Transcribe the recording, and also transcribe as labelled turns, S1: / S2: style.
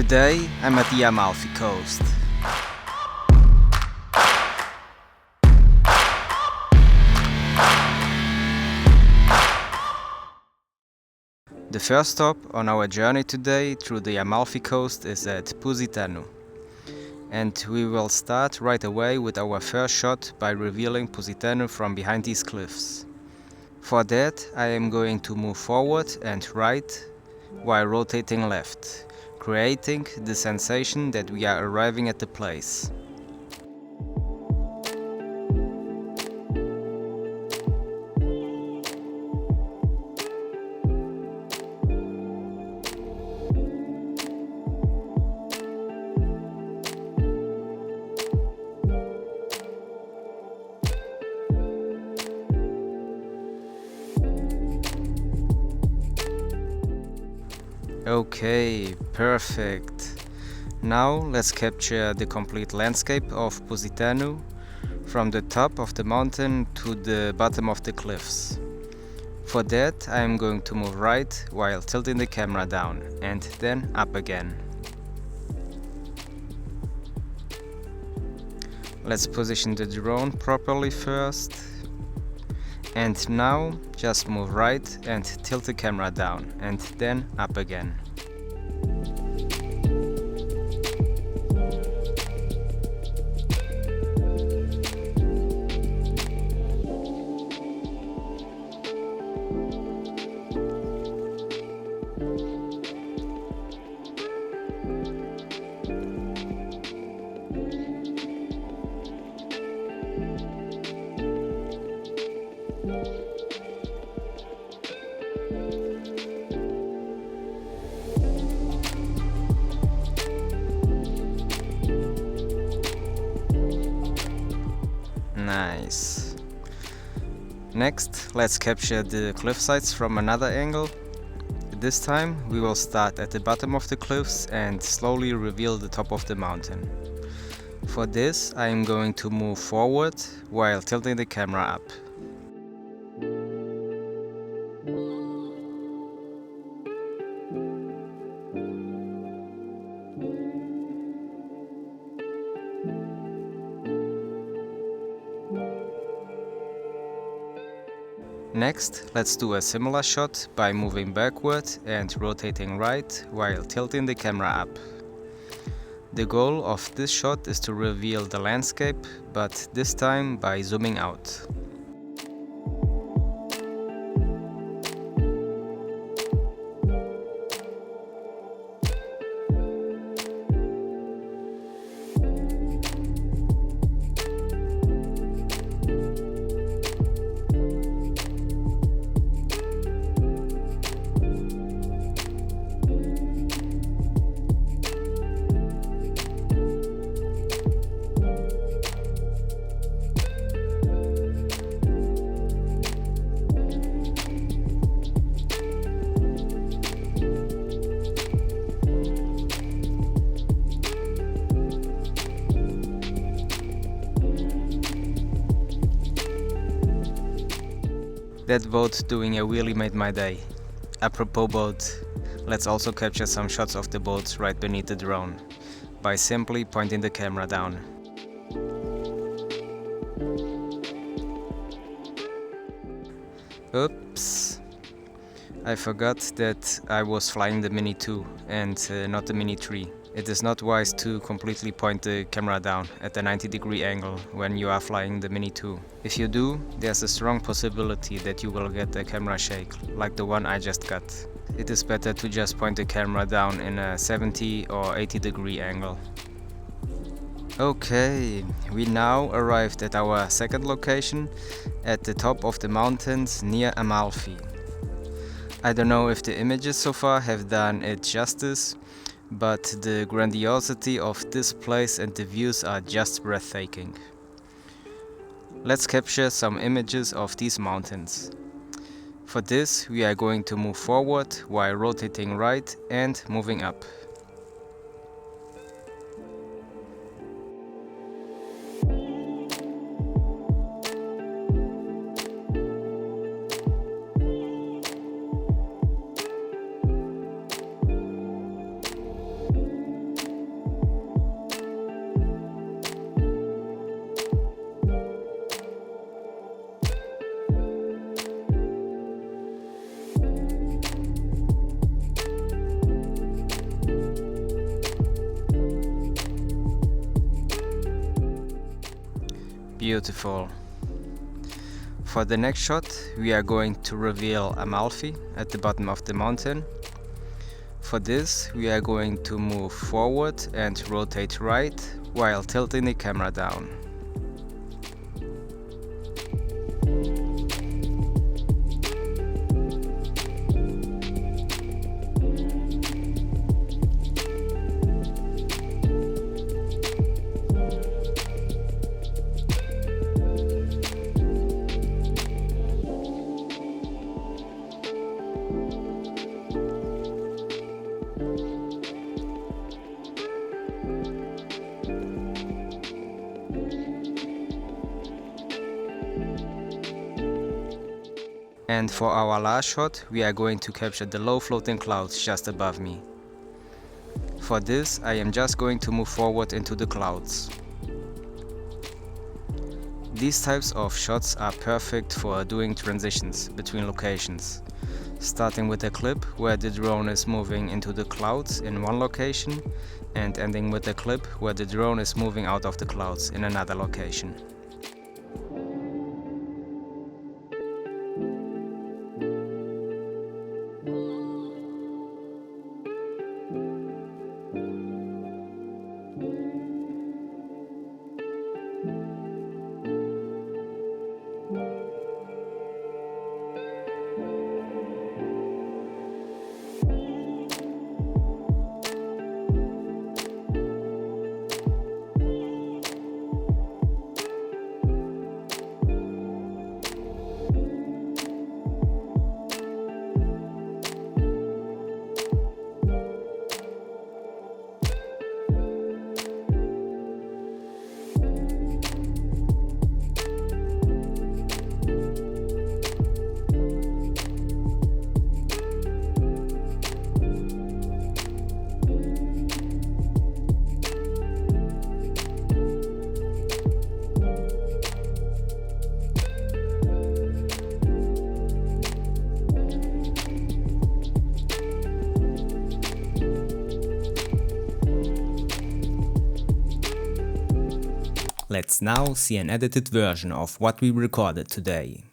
S1: Today I'm at the Amalfi Coast. The first stop on our journey today through the Amalfi Coast is at Positano. And we will start right away with our first shot by revealing Positano from behind these cliffs. For that I am going to move forward and right while rotating left, creating the sensation that we are arriving at the place. Okay, perfect. Now let's capture the complete landscape of Positano from the top of the mountain to the bottom of the cliffs. For that I am going to move right while tilting the camera down and then up again. Let's position the drone properly first. And now just move right and tilt the camera down and then up again. Nice. Next, let's capture the cliff sides from another angle. This time we will start at the bottom of the cliffs and slowly reveal the top of the mountain. For this I am going to move forward while tilting the camera up. Next, let's do a similar shot by moving backward and rotating right while tilting the camera up. The goal of this shot is to reveal the landscape, but this time by zooming out. That boat doing a wheelie made my day. Apropos boat, let's also capture some shots of the boat right beneath the drone, by simply pointing the camera down. Oops! I forgot that I was flying the Mini 2 and not the Mini 3. It is not wise to completely point the camera down at a 90-degree angle when you are flying the Mini 2. If you do, there's a strong possibility that you will get a camera shake, like the one I just got. It is better to just point the camera down in a 70 or 80-degree angle. Okay, we now arrived at our second location, at the top of the mountains near Amalfi. I don't know if the images so far have done it justice, but the grandiosity of this place and the views are just breathtaking. Let's capture some images of these mountains. For this we are going to move forward while rotating right and moving up. beautiful. For the next shot, we are going to reveal Amalfi at the bottom of the mountain. For this, we are going to move forward and rotate right while tilting the camera down. And for our last shot, we are going to capture the low floating clouds just above me. For this, I am just going to move forward into the clouds. These types of shots are perfect for doing transitions between locations, starting with a clip where the drone is moving into the clouds in one location and ending with a clip where the drone is moving out of the clouds in another location.
S2: Let's now see an edited version of what we recorded today.